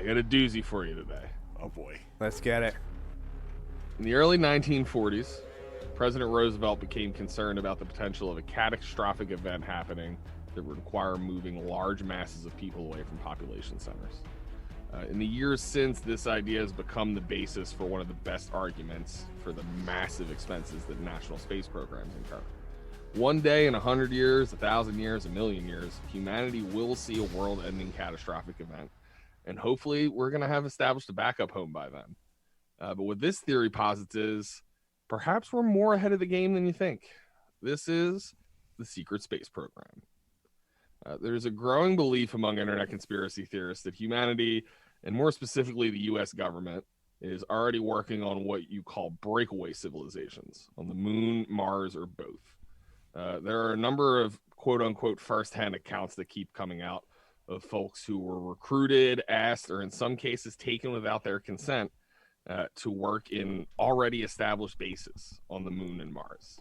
I got a doozy for you today. Oh, boy. Let's get it. In the early 1940s, President Roosevelt became concerned about the potential of a catastrophic event happening that would require moving large masses of people away from population centers. In the years since, this idea has become the basis for one of the best arguments for the massive expenses that national space programs incur. One day in 100 years, 1,000 years, 1,000,000 years, humanity will see a world-ending catastrophic event. And hopefully we're going to have established a backup home by then. But what this theory posits is perhaps we're more ahead of the game than you think. This is the secret space program. There's a growing belief among internet conspiracy theorists that humanity, and more specifically the US government, is already working on what you call breakaway civilizations on the moon, Mars, or both. There are a number of quote-unquote first-hand accounts that keep coming out of folks who were recruited, asked, or in some cases taken without their consent to work in already established bases on the moon and Mars.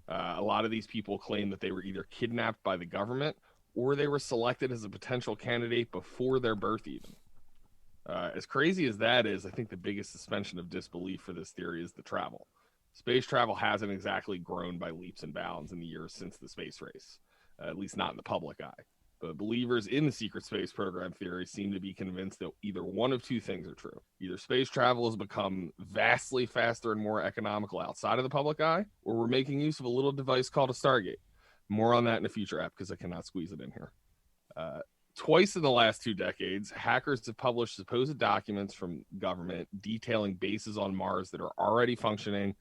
A lot of these people claim that they were either kidnapped by the government or they were selected as a potential candidate before their birth even. As crazy as that is, I think the biggest suspension of disbelief for this theory is the travel. Space travel hasn't exactly grown by leaps and bounds in the years since the space race, at least not in the public eye. But believers in the secret space program theory seem to be convinced that either one of two things are true. Either space travel has become vastly faster and more economical outside of the public eye, or we're making use of a little device called a Stargate. More on that in a future app because I cannot squeeze it in here. Twice in the last 2 decades, hackers have published supposed documents from government detailing bases on Mars that are already functioning,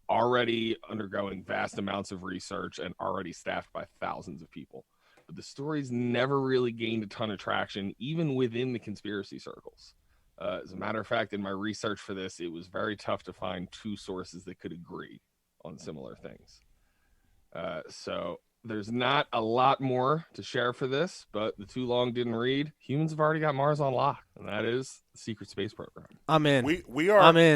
already undergoing vast amounts of research, and already staffed by thousands of people. But the stories never really gained a ton of traction, even within the conspiracy circles. As a matter of fact, in my research for this, it was very tough to find 2 sources that could agree on similar things. So there's not a lot more to share for this, but the too long didn't read. Humans have already got Mars on lock, and that is the secret space program. I'm in. We are. I'm in.